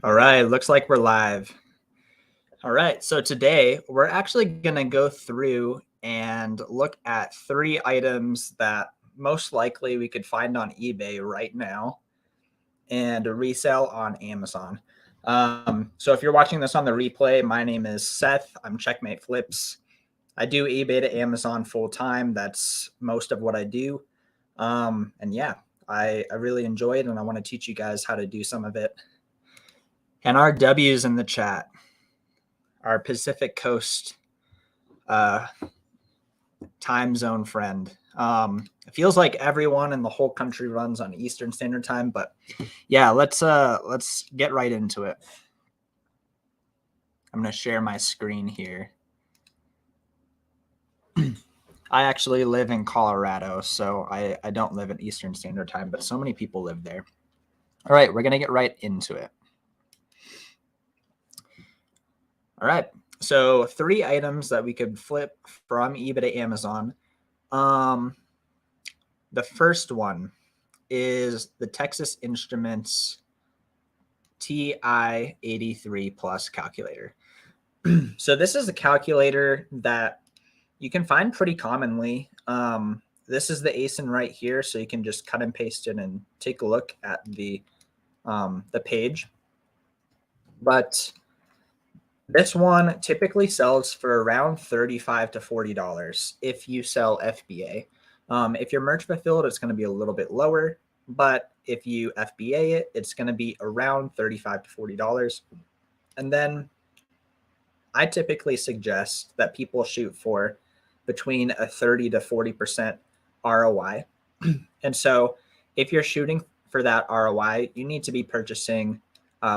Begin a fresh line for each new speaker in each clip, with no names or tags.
All right, looks like we're live. All right, so today we're actually going to go through and look at 3 items that most likely we could find on eBay right now and resell on Amazon. So if you're watching this on the replay, my name is Seth. I'm Checkmate Flips. I do eBay to Amazon full time. That's most of what I do. And yeah, I really enjoy it, and I want to teach you guys how to do some of it. And our W's in the chat, our Pacific Coast uh, time zone friend. It feels like everyone in the whole country runs on Eastern Standard Time, but yeah, let's get right into it. I'm gonna share my screen here. I actually live in Colorado, so I don't live in Eastern Standard Time, but so many people live there. All right, we're gonna get right into it. All right, so 3 items that we could flip from eBay to Amazon. The first one is the Texas Instruments TI-83 Plus calculator. So this is a calculator that you can find pretty commonly. This is the ASIN right here, so you can just cut and paste it and take a look at the page. But this one typically sells for around $35 to $40 if you sell FBA. If you're merch fulfilled, it's going to be a little bit lower, but if you FBA it, it's going to be around $35 to $40. And then I typically suggest that people shoot for between a 30 to 40% ROI. And so if you're shooting for that ROI, you need to be purchasing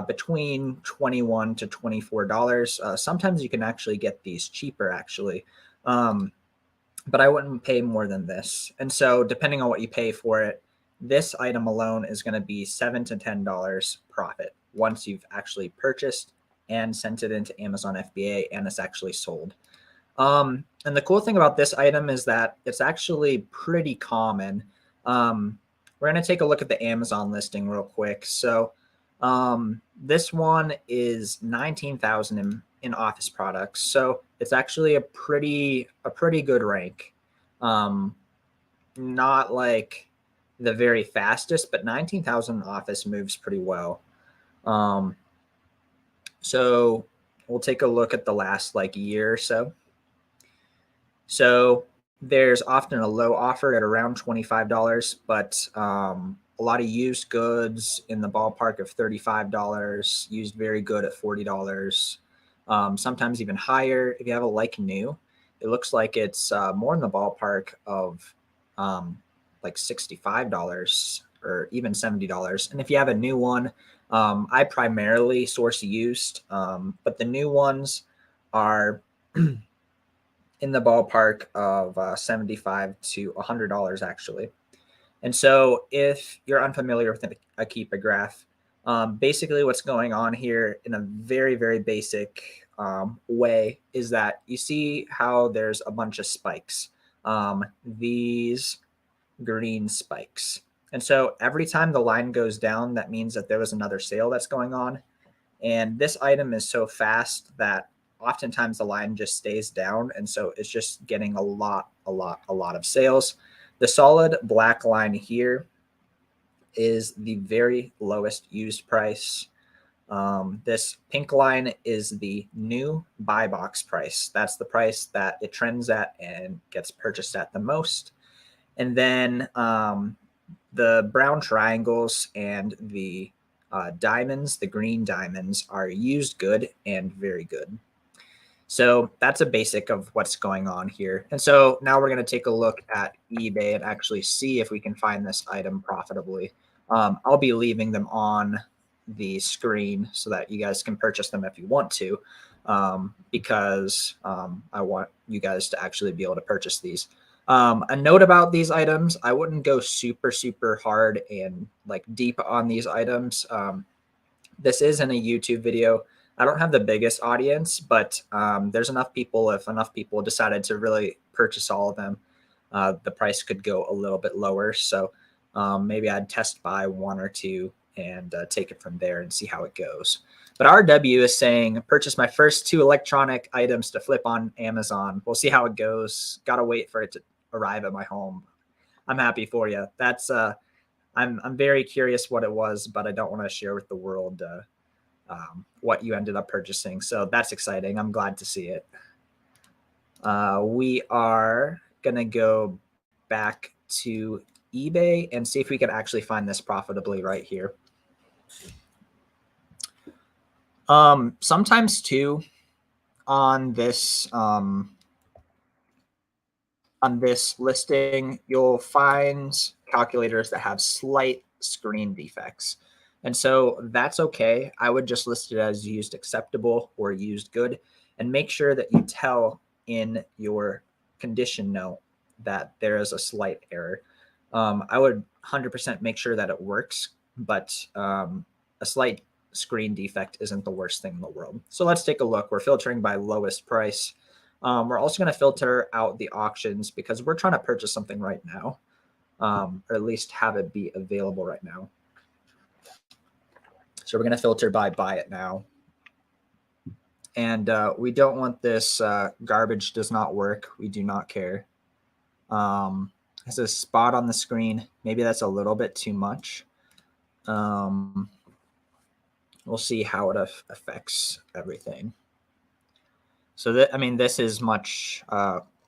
between $21 to $24. Sometimes you can actually get these cheaper, actually. But I wouldn't pay more than this. And so depending on what you pay for it, this item alone is going to be $7 to $10 profit once you've actually purchased and sent it into Amazon FBA and it's actually sold. And the cool thing about this item is that it's actually pretty common. We're going to take a look at the Amazon listing real quick. So this one is 19,000 in office products. So it's actually a pretty good rank. Not like the very fastest, but 19,000 office moves pretty well. So we'll take a look at the last year or so. So there's often a low offer at around $25, but a lot of used goods in the ballpark of $35, used very good at $40, sometimes even higher. If you have a like new, it looks like it's more in the ballpark of like $65 or even $70. And if you have a new one, I primarily source used, but the new ones are in the ballpark of $75 to $100 actually. And so if you're unfamiliar with a keep a graph, basically what's going on here in a very, very basic way is that you see how there's a bunch of spikes, these green spikes. And so every time the line goes down, that means that there was another sale that's going on. And this item is so fast that oftentimes the line just stays down. And so it's just getting a lot of sales. The solid black line here is the very lowest used price. This pink line is the new buy box price. That's the price that it trends at and gets purchased at the most. And then the brown triangles and the diamonds, the green diamonds, are used good and very good. So that's a basic of what's going on here. And so now we're going to take a look at eBay and actually see if we can find this item profitably. I'll be leaving them on the screen so that you guys can purchase them if you want to, because I want you guys to actually be able to purchase these. A note about these items, I wouldn't go super hard and deep on these items. This isn't a YouTube video. I don't have the biggest audience, but there's enough people. If enough people decided to really purchase all of them, the price could go a little bit lower. So maybe I'd test buy 1 or 2 and take it from there and see how it goes. But RW is saying, purchase my first 2 electronic items to flip on Amazon. We'll see how it goes. Got to wait for it to arrive at my home. I'm happy for you. That's I'm very curious what it was, but I don't want to share with the world what you ended up purchasing. So that's exciting. I'm glad to see it. We are going to go back to eBay and see if we can actually find this profitably right here. Sometimes too on this listing, you'll find calculators that have slight screen defects. And so that's okay. I would just list it as used acceptable or used good, and make sure that you tell in your condition note that there is a slight error. I would 100% make sure that it works, but a slight screen defect isn't the worst thing in the world. So let's take a look. We're filtering by lowest price. We're also going to filter out the auctions because we're trying to purchase something right now, or at least have it be available right now. So we're going to filter by buy it now. And we don't want this garbage does not work. We do not care. There's a spot on the screen. Maybe that's a little bit too much. We'll see how it affects everything. So that, I mean, this is much,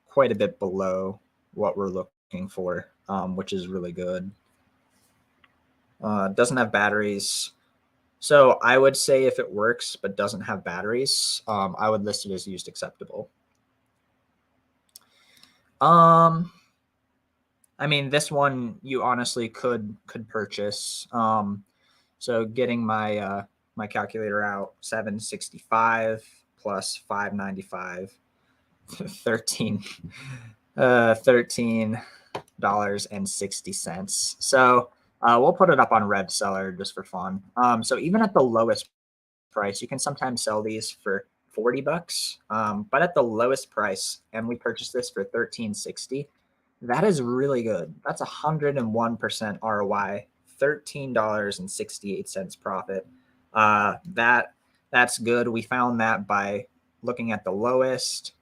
quite a bit below what we're looking for, which is really good. Doesn't have batteries. So I would say if it works but doesn't have batteries, I would list it as used acceptable. I mean, this one you honestly could purchase. So getting my my calculator out, $765 plus $595, $13.60. So we'll put it up on Red Seller just for fun. So even at the lowest price, you can sometimes sell these for $40. But at the lowest price, and we purchased this for $13.60, that is really good. That's 101% ROI, $13.68 profit. That's good. We found that by looking at the lowest.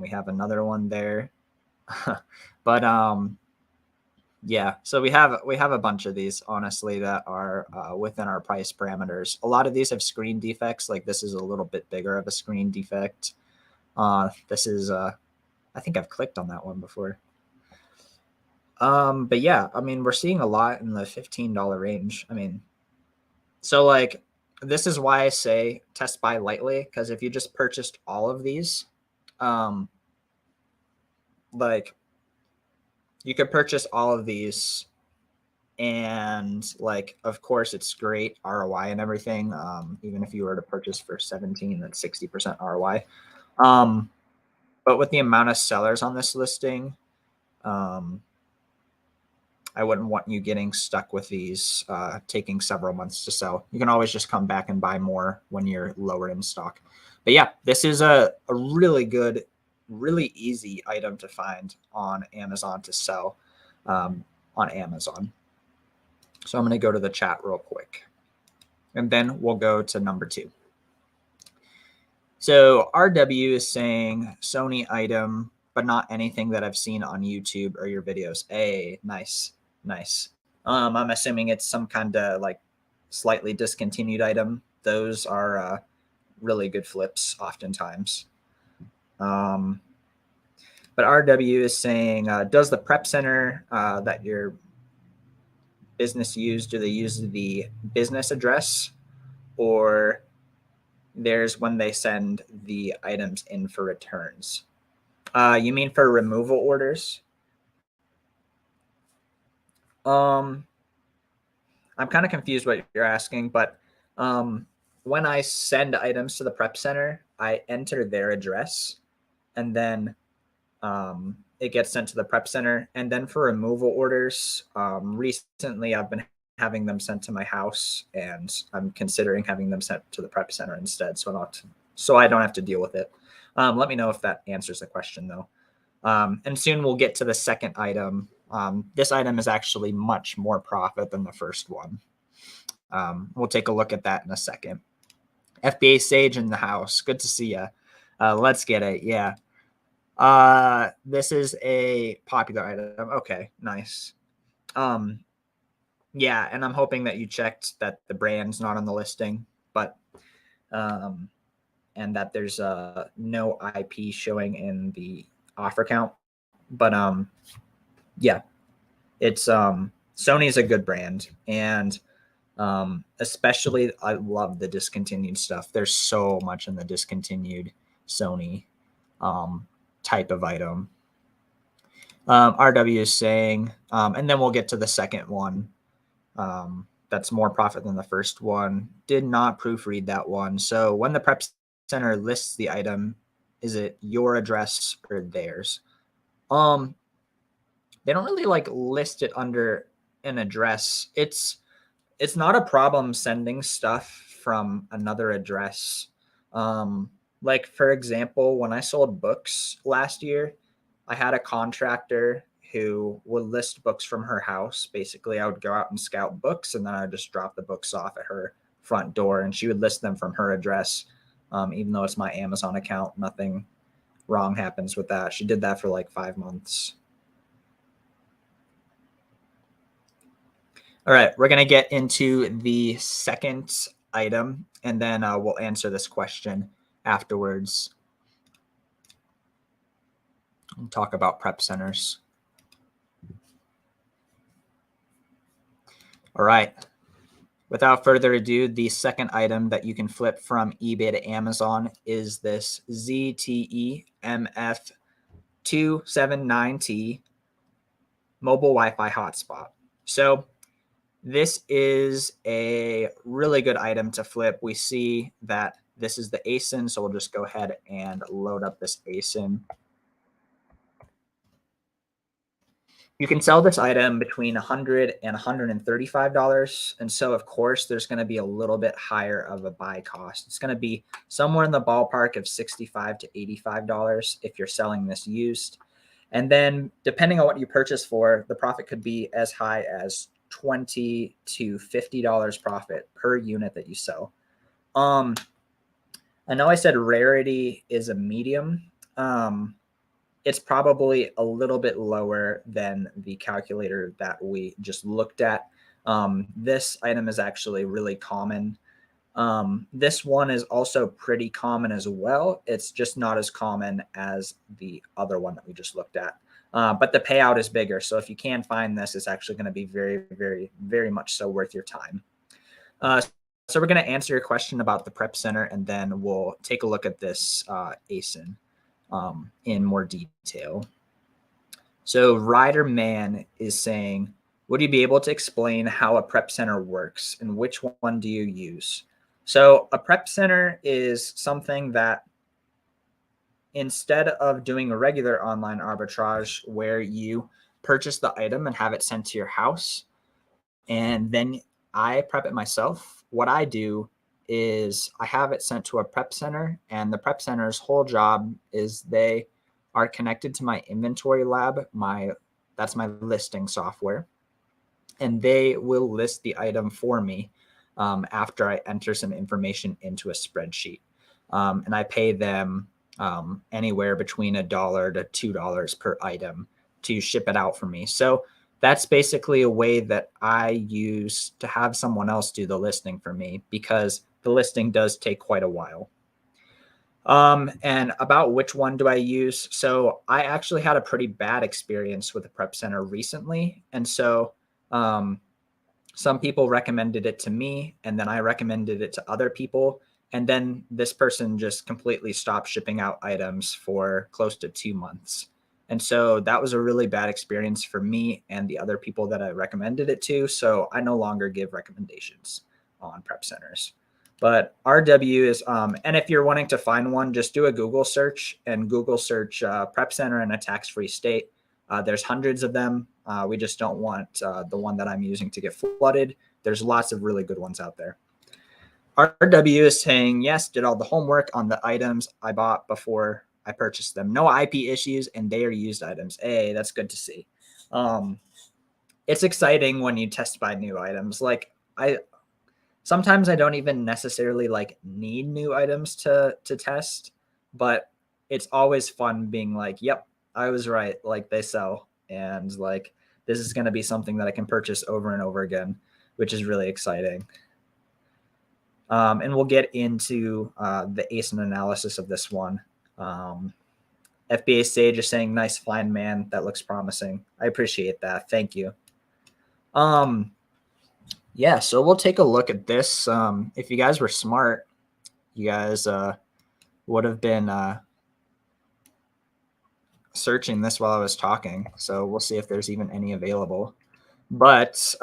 We have another one there. But yeah, so we have a bunch of these, honestly, that are within our price parameters. A lot of these have screen defects. Like this is a little bit bigger of a screen defect. This is I think I've clicked on that one before. But yeah, I mean, we're seeing a lot in the $15 range. I mean, so like this is why I say test buy lightly, because if you just purchased all of these, like you could purchase all of these and like, of course it's great ROI and everything. Even if you were to purchase for 17, that's 60% ROI. But with the amount of sellers on this listing, I wouldn't want you getting stuck with these taking several months to sell. You can always just come back and buy more when you're lower in stock. But yeah, this is a really good, really easy item to find on Amazon to sell on Amazon. So I'm going to go to the chat real quick, and then we'll go to number 2. So RW is saying Sony item, but not anything that I've seen on YouTube or your videos. Hey, nice. I'm assuming it's some kind of like slightly discontinued item. Those are really good flips oftentimes. But RW is saying, does the prep center that your business use, do they use the business address, or there's when they send the items in for returns? You mean for removal orders? I'm kind of confused what you're asking, but when I send items to the prep center, I enter their address, and then it gets sent to the prep center. And then for removal orders, recently I've been having them sent to my house, and I'm considering having them sent to the prep center instead, so I don't have to deal with it. Let me know if that answers the question, though. And soon we'll get to the second item. This item is actually much more profit than the first one. We'll take a look at that in a second. FBA Sage in the house. Good to see you. Let's get it. Yeah. This is a popular item. Okay, nice. Yeah, and I'm hoping that you checked that the brand's not on the listing, but and that there's no IP showing in the offer count. But yeah, it's Sony's a good brand, and especially I love the discontinued stuff. There's so much in the discontinued Sony type of item. RW is saying, and then we'll get to the second one. That's more profit than the first one. Did not proofread that one. So when the prep center lists the item, is it your address or theirs? They don't really like list it under an address. It's not a problem sending stuff from another address. Like for example, when I sold books last year, I had a contractor who would list books from her house. Basically, I would go out and scout books, and then I would just drop the books off at her front door, and she would list them from her address. Even though it's my Amazon account, nothing wrong happens with that. She did that for like 5 months. All right, we're going to get into the second item, and then we'll answer this question afterwards. We'll talk about prep centers. All right. Without further ado, the second item that you can flip from eBay to Amazon is this ZTE MF279T mobile Wi-Fi hotspot. So this is a really good item to flip. We see that this is the ASIN, so we'll just go ahead and load up this ASIN. You can sell this item between $100 and $135. And so, of course, there's going to be a little bit higher of a buy cost. It's going to be somewhere in the ballpark of $65 to $85 if you're selling this used. And then depending on what you purchase for, the profit could be as high as $20 to $50 profit per unit that you sell. I know I said rarity is a medium. It's probably a little bit lower than the calculator that we just looked at. This item is actually really common. This one is also pretty common as well. It's just not as common as the other one that we just looked at. But the payout is bigger. So if you can find this, it's actually going to be very, very, very much so worth your time. So we're going to answer your question about the prep center, and then we'll take a look at this ASIN in more detail. So Rider Man is saying, would you be able to explain how a prep center works and which one do you use? So a prep center is something that instead of doing a regular online arbitrage where you purchase the item and have it sent to your house, and then I prep it myself, what I do is I have it sent to a prep center, and the prep center's whole job is they are connected to my inventory lab. That's my listing software, and they will list the item for me after I enter some information into a spreadsheet. And I pay them anywhere between $1 to $2 per item to ship it out for me. So that's basically a way that I use to have someone else do the listing for me, because the listing does take quite a while. And about which one do I use? So I actually had a pretty bad experience with a prep center recently. And so some people recommended it to me, and then I recommended it to other people. And then this person just completely stopped shipping out items for close to 2 months. And so that was a really bad experience for me and the other people that I recommended it to. So I no longer give recommendations on prep centers. But RW is, and if you're wanting to find one, just do a Google search and Google search prep center in a tax-free state. There's hundreds of them. We just don't want the one that I'm using to get flooded. There's lots of really good ones out there. RW is saying, yes, did all the homework on the items I bought before I purchased them. No IP issues, and they are used items. Hey, that's good to see. It's exciting when you test buy new items. Like Sometimes I don't even necessarily like need new items to test, but it's always fun being like, "Yep, I was right." Like they sell, and like this is going to be something that I can purchase over and over again, which is really exciting. And we'll get into the ASIN analysis of this one. FBA Sage is saying, "Nice flying man. That looks promising." I appreciate that. Thank you. Um, yeah, so we'll take a look at this. If you guys were smart, you guys would have been searching this while I was talking. So we'll see if there's even any available. But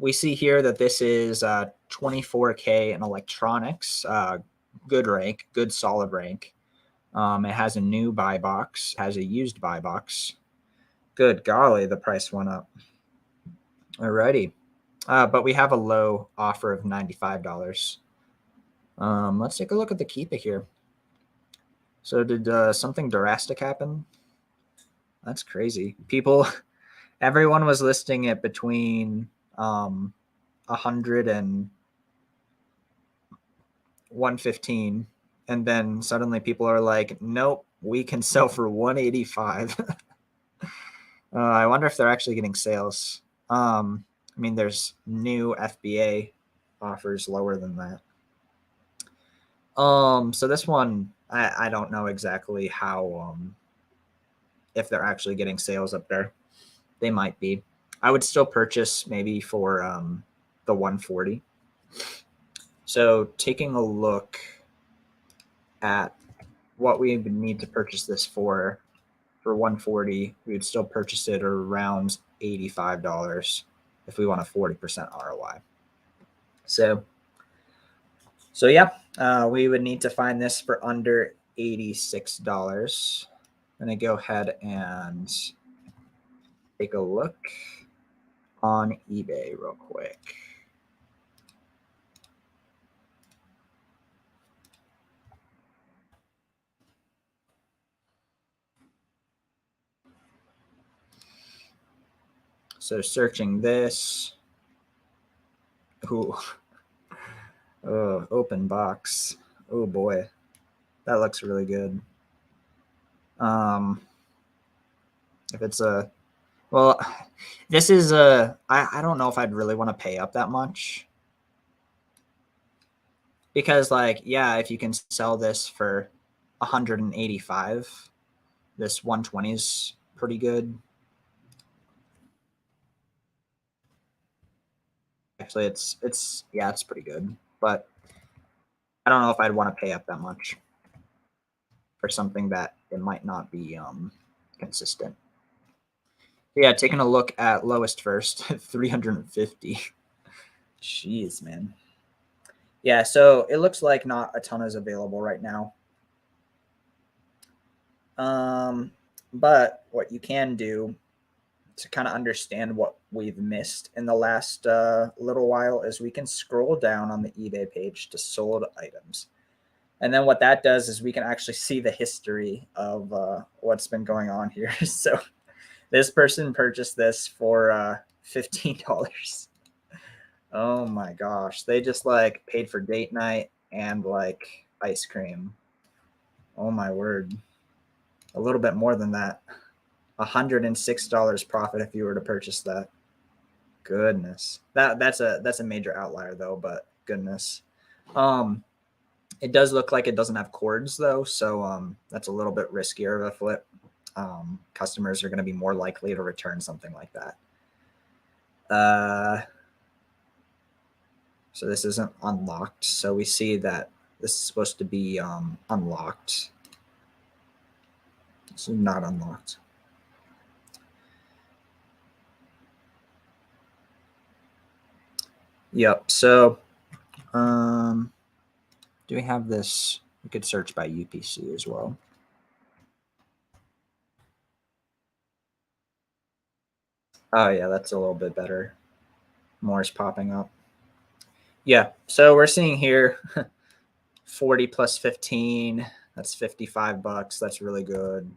we see here that this is 24K in electronics, good rank, good solid rank. It has a new buy box, has a used buy box. Good golly, the price went up. Alrighty. But we have a low offer of $95. Let's take a look at the Keepa here. So did something drastic happen? That's crazy. Everyone was listing it between 100 and 115, and then suddenly people are like, nope, we can sell for 185. I wonder if they're actually getting sales. I mean, there's new FBA offers lower than that. So this one, I don't know exactly how, if they're actually getting sales up there. They might be. I would still purchase maybe for the 140. So taking a look at what we would need to purchase this for 140, we would still purchase it around $85 if we want a 40% ROI. So yeah, we would need to find this for under $86. I'm gonna go ahead and take a look on eBay real quick. So searching this. Ooh. Oh, open box. Oh boy. That looks really good. If it's a, well, this is I don't know if I'd really want to pay up that much. Because like, yeah, if you can sell this for 185, this 120 is pretty good. Actually, it's yeah, it's pretty good, but I don't know if I'd want to pay up that much for something that it might not be consistent. Yeah, taking a look at lowest first, 350. Jeez, man. Yeah, so it looks like not a ton is available right now. But what you can do to kind of understand what we've missed in the last little while is we can scroll down on the eBay page to sold items. And then what that does is we can actually see the history of what's been going on here. So this person purchased this for $15. Oh my gosh. They just like paid for date night and like ice cream. Oh my word. A little bit more than that. $106 profit if you were to purchase that. Goodness. That's a major outlier though, but goodness. It does look like it doesn't have cords though, so that's a little bit riskier of a flip. Customers are going to be more likely to return something like that. So this isn't unlocked. So we see that this is supposed to be unlocked. This is not unlocked. Yep. So do we have this? We could search by UPC as well. Oh yeah, that's a little bit better. More is popping up. Yeah, so we're seeing here 40 plus 15. That's $55. That's really good.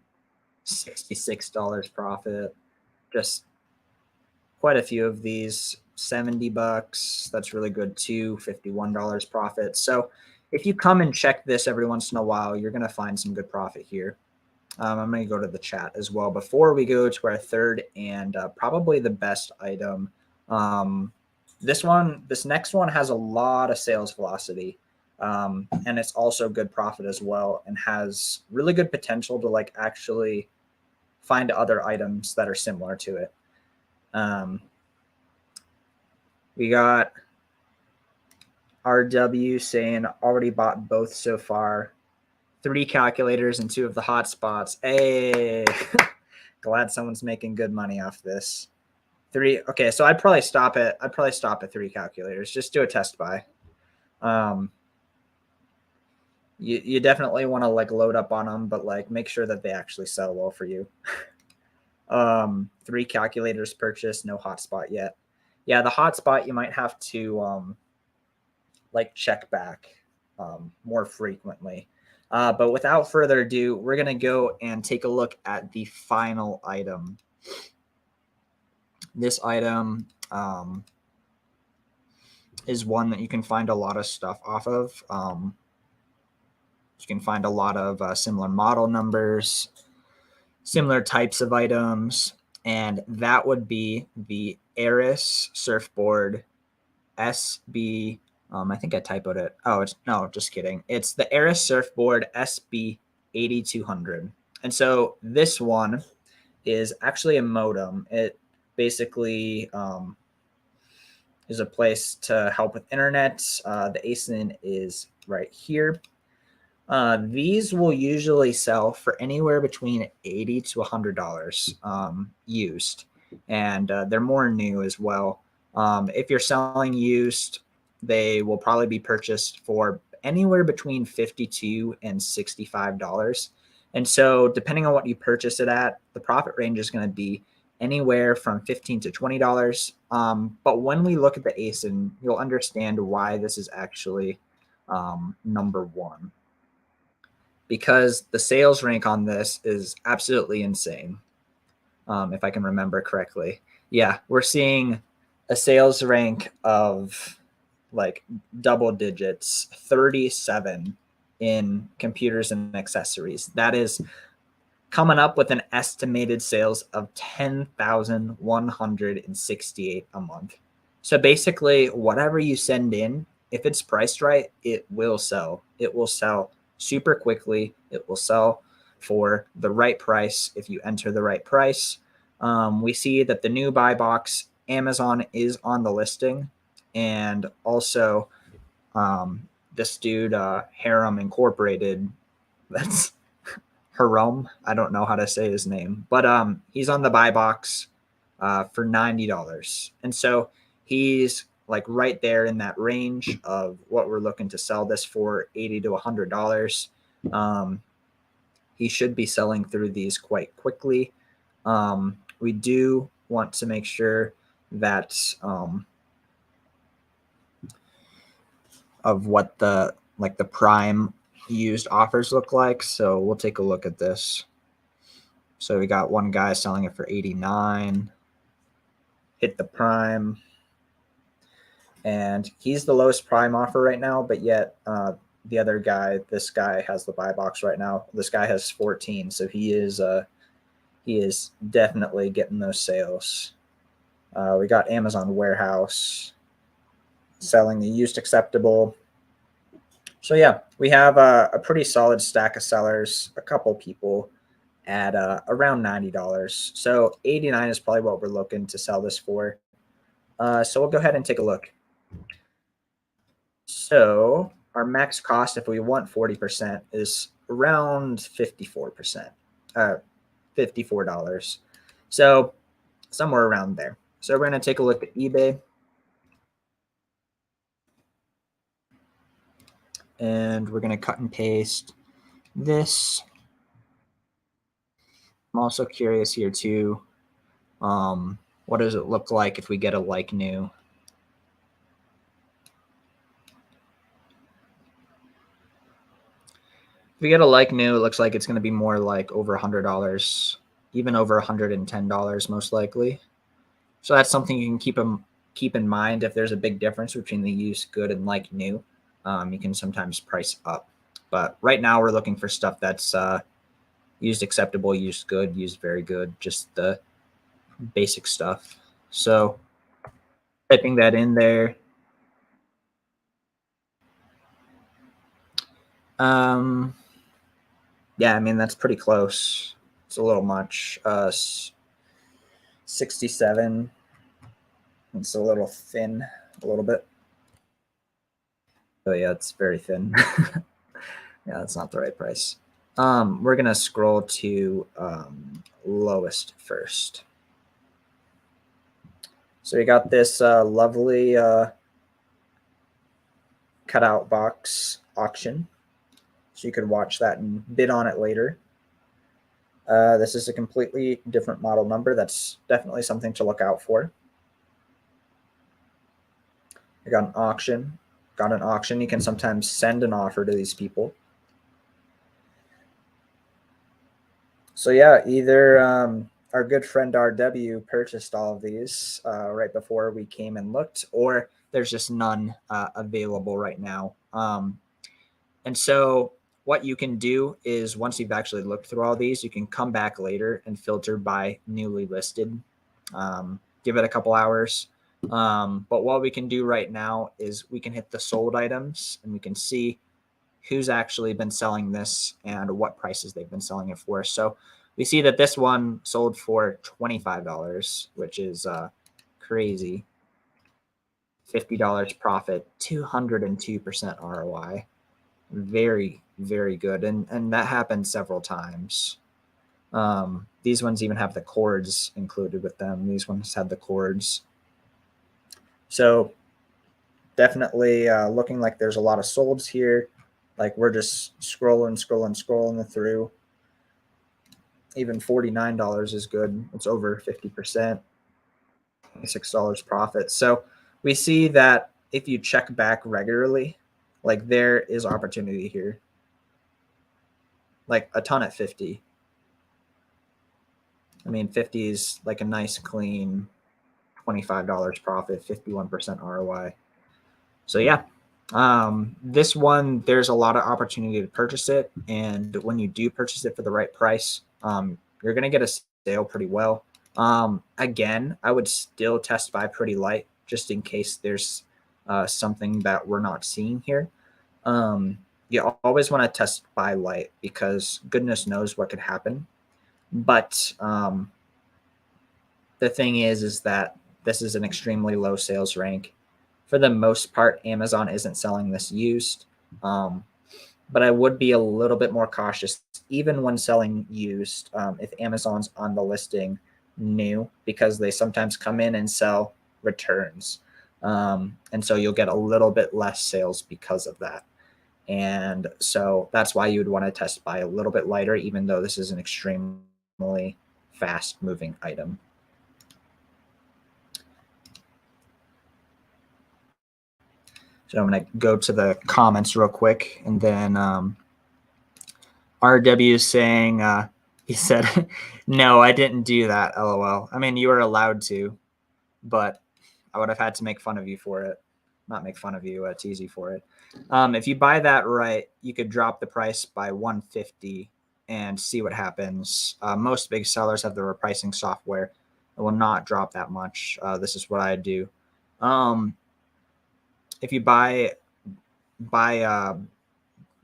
$66 profit. Just quite a few of these. $70. That's really good too. $51 profit. So if you come and check this every once in a while, you're going to find some good profit here. I'm going to go to the chat as well before we go to our third and probably the best item. This next one has a lot of sales velocity, and it's also good profit as well, and has really good potential to like actually find other items that are similar to it. We got RW saying already bought both so far. 3 calculators and 2 of the hotspots. Hey, glad someone's making good money off this. 3. Okay, so I'd probably stop at 3 calculators. Just do a test buy. You definitely want to like load up on them, but like make sure that they actually sell well for you. 3 calculators purchased, no hotspot yet. Yeah, the hotspot you might have to like check back more frequently. But without further ado, we're going to go and take a look at the final item. This item is one that you can find a lot of stuff off of. You can find a lot of similar model numbers, similar types of items, and that would be the Eris surfboard SB. I think I typoed it. Oh, it's no, just kidding. It's the Eris surfboard SB 8200. And so this one is actually a modem. It basically is a place to help with internet. The ASIN is right here. These will usually sell for anywhere between $80 to $100 used, and they're more new as well. If you're selling used, they will probably be purchased for anywhere between $52 and $65. And so depending on what you purchase it at, the profit range is going to be anywhere from $15 to $20. But when we look at the ASIN, you'll understand why this is actually number one. Because the sales rank on this is absolutely insane, if I can remember correctly. Yeah, we're seeing a sales rank of like double digits, 37 in computers and accessories. That is coming up with an estimated sales of 10,168 a month. So basically, whatever you send in, if it's priced right, it will sell. It will sell super quickly. It will sell for the right price if you enter the right price. We see that the new buy box, Amazon is on the listing, and also this dude, Harem Incorporated, that's Harem. I don't know how to say his name, but he's on the buy box for $90. And so he's like right there in that range of what we're looking to sell this for, $80 to $100. He should be selling through these quite quickly. We do want to make sure that of what the prime used offers look like. So we'll take a look at this. So we got one guy selling it for 89, hit the prime, and he's the lowest prime offer right now, but yet the other guy, this guy has the buy box right now. This guy has 14, so he is definitely getting those sales. We got Amazon Warehouse selling the used acceptable. So yeah, we have a pretty solid stack of sellers, a couple people at around $90. So 89 is probably what we're looking to sell this for. So we'll go ahead and take a look. So our max cost, if we want 40%, is around 54%, $54. So somewhere around there. So we're going to take a look at eBay. And we're going to cut and paste this. I'm also curious here too. What does it look like if we get a like new? If we get a like new, it looks like it's going to be more like over $100, even over $110 most likely. So that's something you can keep keep in mind if there's a big difference between the used good and like new. You can sometimes price up. But right now we're looking for stuff that's used acceptable, used good, used very good, just the basic stuff. So typing that in there. Yeah, I mean, that's pretty close. It's a little much. 67. It's a little thin, a little bit. Oh yeah, it's very thin. Yeah, that's not the right price. We're gonna scroll to lowest first. So we got this lovely cutout box auction. So you could watch that and bid on it later. This is a completely different model number. That's definitely something to look out for. I got an auction. Got an auction. You can sometimes send an offer to these people. So yeah, either our good friend RW purchased all of these right before we came and looked, or there's just none available right now. And so what you can do is once you've actually looked through all these, you can come back later and filter by newly listed. Give it a couple hours. But what we can do right now is we can hit the sold items and we can see who's actually been selling this and what prices they've been selling it for. So we see that this one sold for $25, which is crazy. $50 profit, 202% ROI. Very, very good. And that happened several times. These ones even have the cords included with them. These ones had the cords. So definitely looking like there's a lot of solds here. Like we're just scrolling through. Even $49 is good. It's over 50%, $6 profit. So we see that if you check back regularly, like there is opportunity here. Like a ton at 50. I mean, 50 is like a nice clean $25 profit, 51% ROI. So yeah, this one, there's a lot of opportunity to purchase it. And when you do purchase it for the right price, you're going to get a sale pretty well. Again, I would still test buy pretty light just in case there's something that we're not seeing here. You always want to test buy light because goodness knows what could happen. But the thing is that this is an extremely low sales rank. For the most part, Amazon isn't selling this used. But I would be a little bit more cautious, even when selling used, if Amazon's on the listing new, because they sometimes come in and sell returns. And so you'll get a little bit less sales because of that. And so that's why you would want to test buy a little bit lighter, even though this is an extremely fast moving item. So I'm going to go to the comments real quick. And then RW is saying, he said, no, I didn't do that, LOL. I mean, you were allowed to, but I would have had to make fun of you for it. Not make fun of you, tease you for it. If you buy that right, you could drop the price by 150 and see what happens. Most big sellers have the repricing software. It will not drop that much. This is what I do. If you buy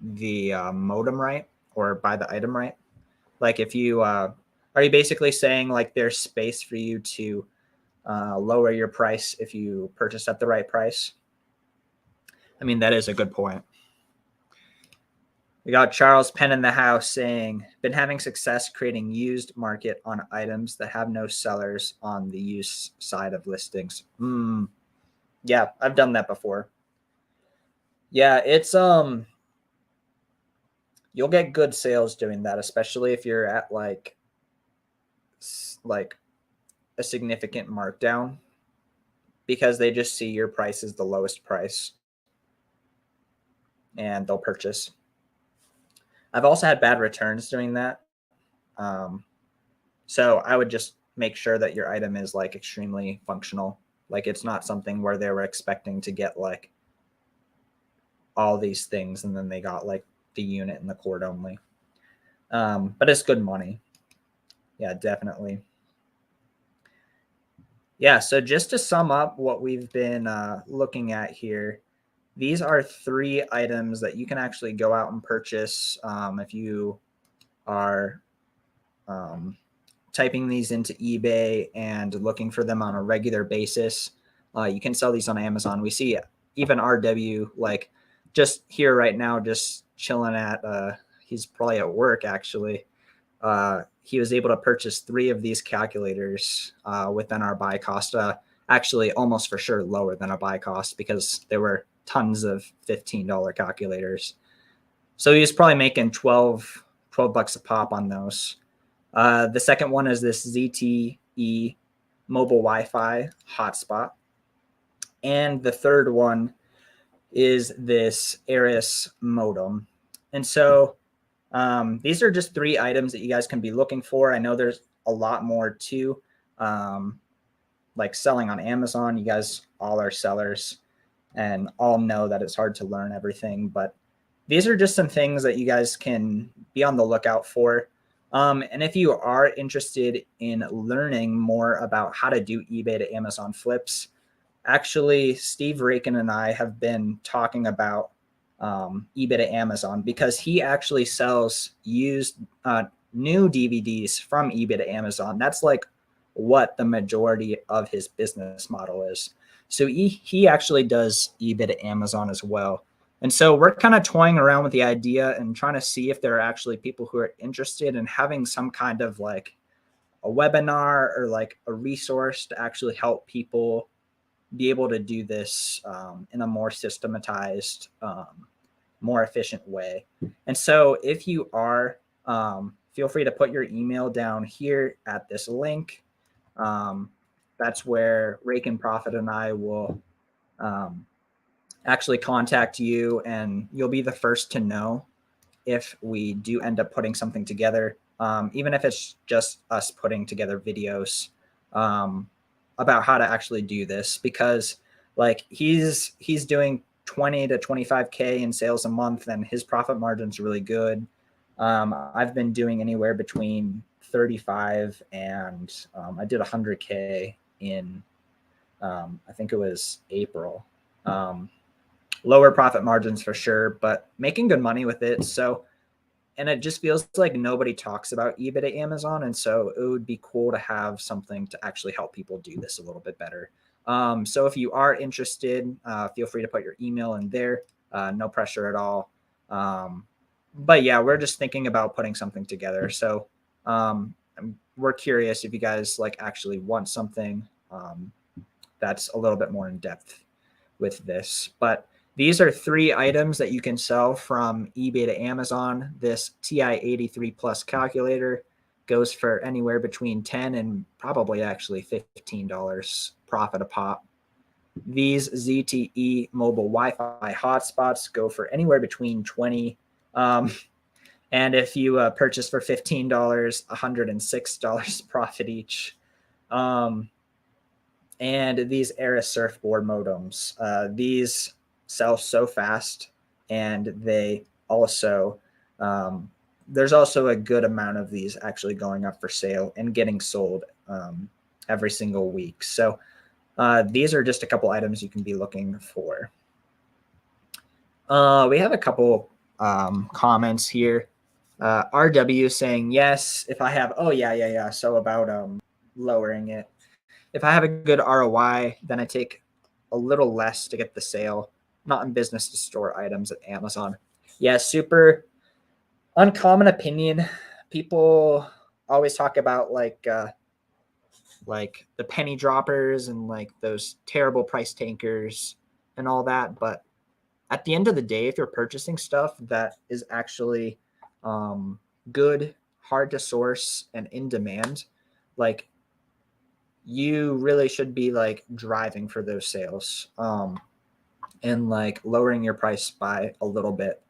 the modem right, or buy the item right, like if you are you basically saying like there's space for you to lower your price if you purchase at the right price? I mean, that is a good point. We got Charles Penn in the house saying, been having success creating used market on items that have no sellers on the use side of listings. Yeah, I've done that before. Yeah, it's you'll get good sales doing that, especially if you're at like a significant markdown, because they just see your price is the lowest price and they'll purchase. I've also had bad returns doing that. So I would just make sure that your item is like extremely functional. Like it's not something where they were expecting to get like all these things and then they got like the unit and the cord only. But it's good money. Yeah, definitely. Yeah, so just to sum up what we've been looking at here, these are 3 items that you can actually go out and purchase if you are typing these into eBay and looking for them on a regular basis. You can sell these on Amazon. We see even RW like just here right now, just chilling at, he's probably at work actually. He was able to purchase 3 of these calculators within our buy cost. Actually, almost for sure lower than a buy cost because there were tons of $15 calculators. So he was probably making 12 bucks a pop on those. The second one is this ZTE mobile Wi-Fi hotspot. And the third one is this Aris modem. And so these are just 3 items that you guys can be looking for. I know there's a lot more too, like selling on Amazon. You guys all are sellers and all know that it's hard to learn everything, but these are just some things that you guys can be on the lookout for. And if you are interested in learning more about how to do eBay to Amazon flips, actually, Steve Rakin and I have been talking about eBay to Amazon because he actually sells used new DVDs from eBay to Amazon. That's like what the majority of his business model is. So he actually does eBay to Amazon as well. And so we're kind of toying around with the idea and trying to see if there are actually people who are interested in having some kind of like a webinar or like a resource to actually help people be able to do this in a more systematized, more efficient way. And so if you are, feel free to put your email down here at this link. That's where Rakin Profit and I will actually contact you, and you'll be the first to know if we do end up putting something together, even if it's just us putting together videos about how to actually do this, because like he's doing 20 to 25K in sales a month and his profit margin's really good. I've been doing anywhere between 35 and I did 100K in I think it was April. Lower profit margins for sure, but making good money with it. So, and it just feels like nobody talks about eBay to Amazon. And so it would be cool to have something to actually help people do this a little bit better. So if you are interested, feel free to put your email in there. No pressure at all. But yeah, we're just thinking about putting something together. So we're curious if you guys like actually want something that's a little bit more in depth with this. But these are 3 items that you can sell from eBay to Amazon. This TI-83 Plus calculator goes for anywhere between $10 and probably actually $15 profit a pop. These ZTE mobile Wi-Fi hotspots go for anywhere between $20. And if you purchase for $15, $106 profit each. And these Aris surfboard modems. These sell so fast, and they also there's also a good amount of these actually going up for sale and getting sold every single week. So these are just a couple items you can be looking for. We have a couple comments here. RW saying yes if I have, oh yeah. So about lowering it. If I have a good ROI, then I take a little less to get the sale. Not in business to store items at Amazon. Yeah, super uncommon opinion. People always talk about like the penny droppers and like those terrible price tankers and all that. But at the end of the day, if you're purchasing stuff that is actually good, hard to source, and in demand, like you really should be like driving for those sales. And like lowering your price by a little bit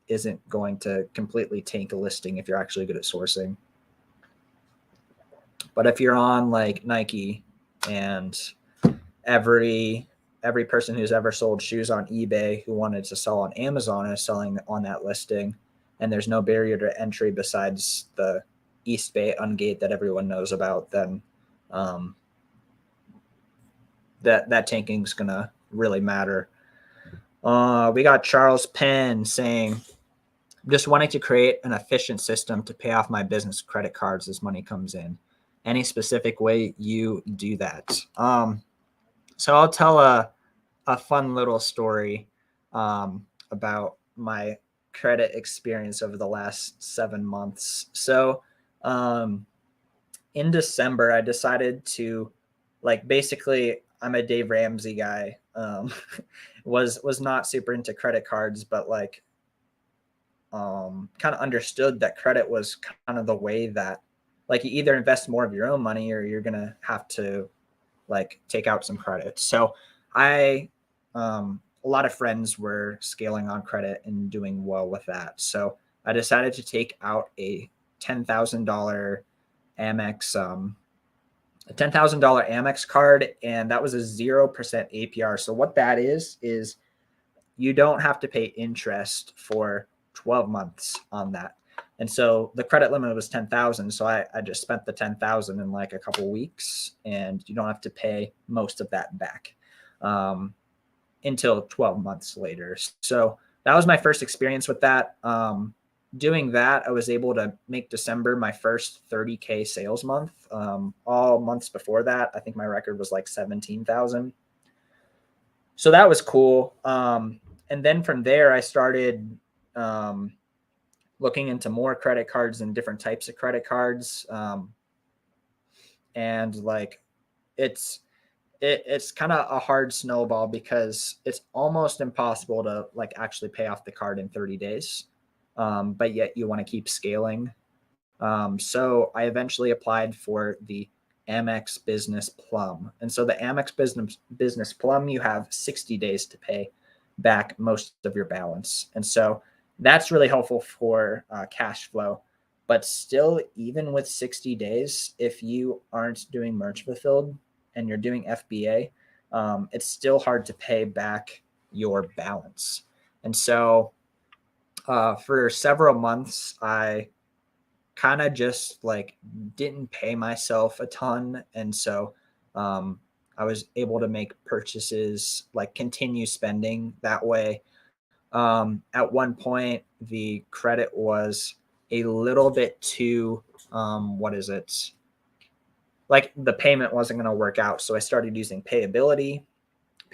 isn't going to completely tank a listing if you're actually good at sourcing. But if you're on like Nike and every person who's ever sold shoes on eBay who wanted to sell on Amazon is selling on that listing, and there's no barrier to entry besides the East Bay ungate that everyone knows about, then um, that tanking is gonna really matter. We got Charles Penn saying, just wanting to create an efficient system to pay off my business credit cards as money comes in. Any specific way you do that? So I'll tell a fun little story about my credit experience over the last 7 months. So in December, I decided to, like, basically, I'm a Dave Ramsey guy. Was not super into credit cards, but like kind of understood that credit was kind of the way that, like, you either invest more of your own money or you're gonna have to like take out some credit. So I a lot of friends were scaling on credit and doing well with that. So I decided to take out a $10,000 Amex a $10,000 Amex card, and that was a 0% APR. So what that is you don't have to pay interest for 12 months on that. And so the credit limit was 10,000. So I just spent the 10,000 in like a couple weeks, and you don't have to pay most of that back until 12 months later. So that was my first experience with that. Doing that, I was able to make December my first 30K sales month. All months before that, I think my record was like 17,000. So that was cool. And then from there, I started looking into more credit cards and different types of credit cards. And like, it's kind of a hard snowball because it's almost impossible to like actually pay off the card in 30 days. But yet you want to keep scaling. So I eventually applied for the Amex Business Plum. And so the Amex Business Plum, you have 60 days to pay back most of your balance. And so that's really helpful for cash flow. But still, even with 60 days, if you aren't doing merch fulfilled and you're doing FBA, it's still hard to pay back your balance. And so for several months, I kind of just like didn't pay myself a ton. And so I was able to make purchases, like continue spending that way. At one point, the credit was a little bit too, what is it? Like the payment wasn't going to work out. So I started using payability.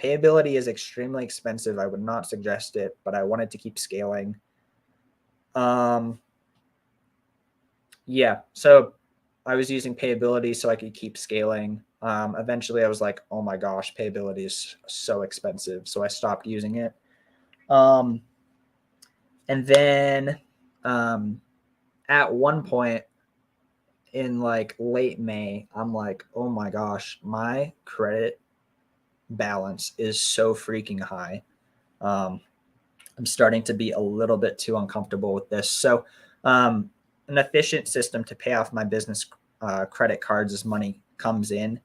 Payability is extremely expensive. I would not suggest it, but I wanted to keep scaling. Yeah, so I was using payability so I could keep scaling. Eventually, I was like, oh my gosh, payability is so expensive. So I stopped using it. And then at one point in like late May, I'm like, oh my gosh, my credit balance is so freaking high. I'm starting to be a little bit too uncomfortable with this. So an efficient system to pay off my business credit cards as money comes in,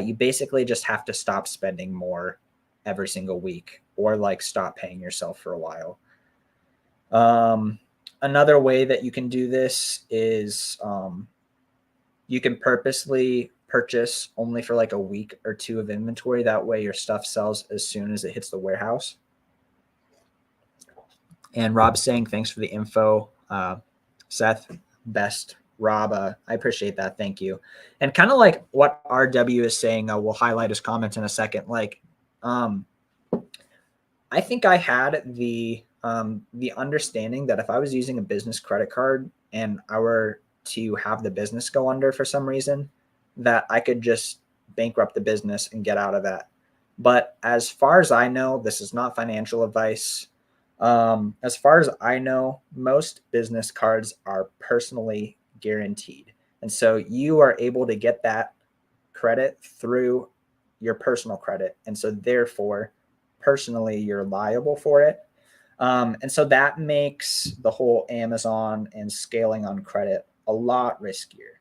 you basically just have to stop spending more every single week, or like stop paying yourself for a while. Another way that you can do this is you can purposely purchase only for like a week or two of inventory. That way your stuff sells as soon as it hits the warehouse. And Rob's saying, thanks for the info. Seth, best. Rob, I appreciate that. Thank you. And kind of like what RW is saying, we'll highlight his comments in a second. Like, I think I had the understanding that if I was using a business credit card and I were to have the business go under for some reason, that I could just bankrupt the business and get out of that. But as far as I know, this is not financial advice. As far as I know, most business cards are personally guaranteed. And so you are able to get that credit through your personal credit. And so therefore, personally, you're liable for it. And so that makes the whole Amazon and scaling on credit a lot riskier.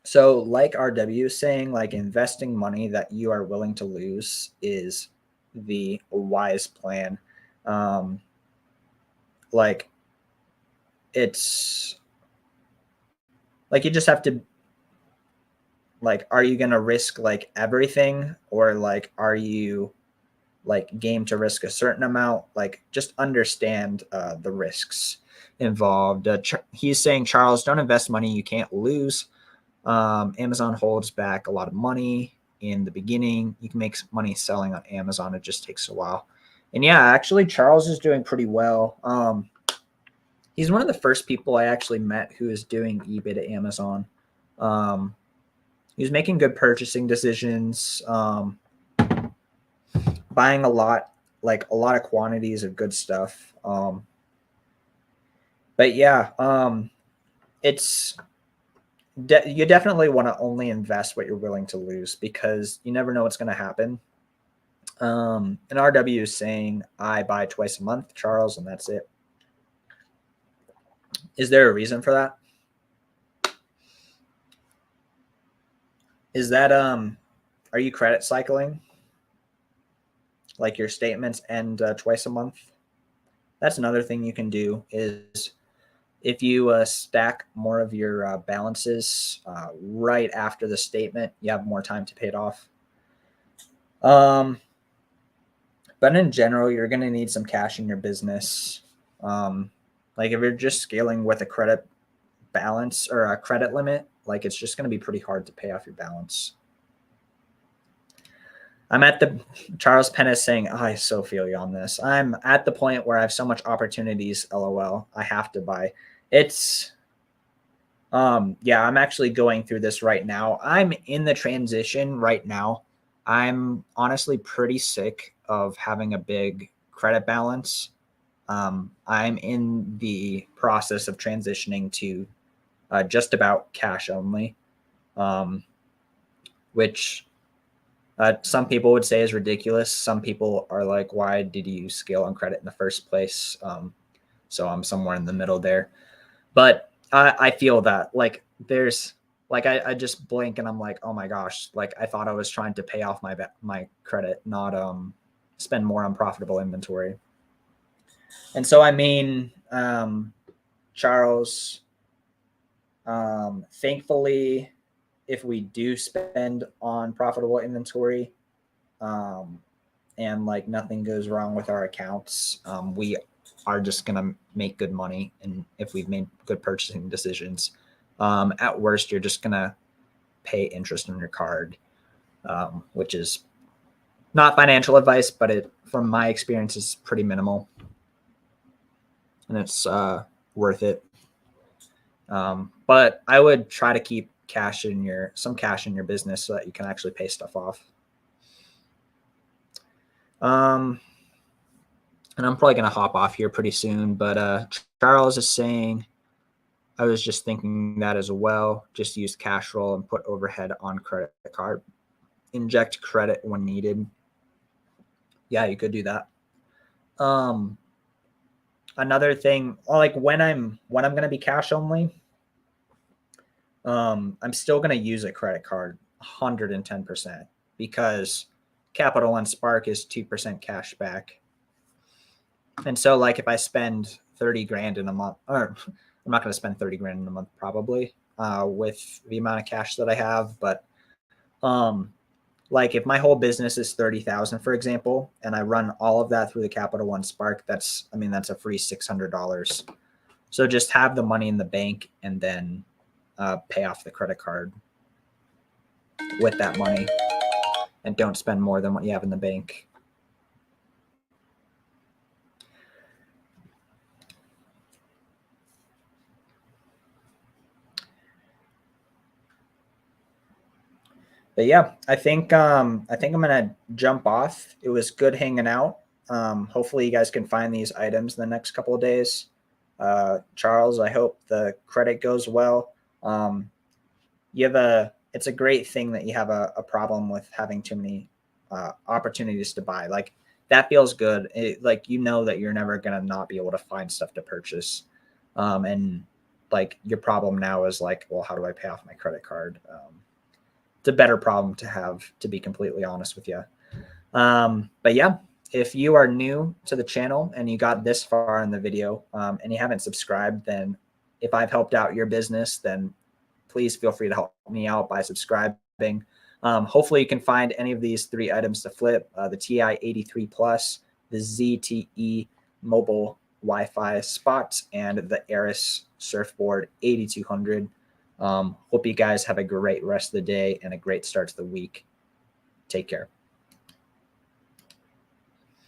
So like RW is saying, like investing money that you are willing to lose is the wise plan. Um, like it's like you just have to like, are you going to risk like everything, or like are you like game to risk a certain amount? Like just understand the risks involved. He's saying, Charles, don't invest money you can't lose. Amazon holds back a lot of money in the beginning. You can make money selling on Amazon. It just takes a while. And yeah, actually, Charles is doing pretty well. He's one of the first people I actually met who is doing eBay to Amazon. Um, he was making good purchasing decisions, buying a lot, like a lot of quantities of good stuff. But yeah, it's you definitely want to only invest what you're willing to lose, because you never know what's going to happen. And RW is saying, I buy twice a month, Charles, and that's it. Is there a reason for that? Is that are you credit cycling? Like your statements end twice a month? That's another thing you can do, is if you stack more of your balances right after the statement, you have more time to pay it off. But in general, you're going to need some cash in your business. Like if you're just scaling with a credit balance or a credit limit, like it's just going to be pretty hard to pay off your balance. I'm at the Charles Penn is saying, oh, I so feel you on this. I'm at the point where I have so much opportunities. LOL. I have to buy. It's yeah, I'm actually going through this right now. I'm in the transition right now. I'm honestly pretty sick of having a big credit balance. I'm in the process of transitioning to just about cash only, which some people would say is ridiculous. Some people are like, why did you scale on credit in the first place? So I'm somewhere in the middle there. But I feel that like there's like I just blink and I'm like, oh my gosh, like I thought I was trying to pay off my credit, not spend more on profitable inventory. And so I mean, Charles, thankfully, if we do spend on profitable inventory, um, and like nothing goes wrong with our accounts, we are just gonna make good money. And if we've made good purchasing decisions, at worst, you're just gonna pay interest on your card, which is not financial advice, but it, from my experience, is pretty minimal, and it's worth it. But I would try to keep some cash in your business so that you can actually pay stuff off. And I'm probably going to hop off here pretty soon, but Charles is saying, I was just thinking that as well. Just use cash roll and put overhead on credit card. Inject credit when needed. Yeah, you could do that. Another thing, like when I'm going to be cash only, I'm still going to use a credit card 110%, because Capital One Spark is 2% cash back. And so like if I spend 30 grand in a month, or I'm not going to spend 30 grand in a month probably with the amount of cash that I have, but like if my whole business is 30,000, for example, and I run all of that through the Capital One Spark, that's a free $600. So just have the money in the bank and then pay off the credit card with that money, and don't spend more than what you have in the bank. But yeah, I think I'm gonna jump off. It was good hanging out. Hopefully you guys can find these items in the next couple of days. Charles, I hope the credit goes well. It's a great thing that you have a problem with having too many opportunities to buy. Like that feels good. Like you know that you're never gonna not be able to find stuff to purchase, and like your problem now is like, well, how do I pay off my credit card? It's a better problem to have, to be completely honest with you. But yeah, if you are new to the channel and you got this far in the video and you haven't subscribed, then if I've helped out your business, then please feel free to help me out by subscribing. Hopefully you can find any of these 3 items to flip, the TI 83 Plus, the ZTE mobile Wi-Fi spot, and the Eris surfboard 8200. Hope you guys have a great rest of the day and a great start to the week. Take care.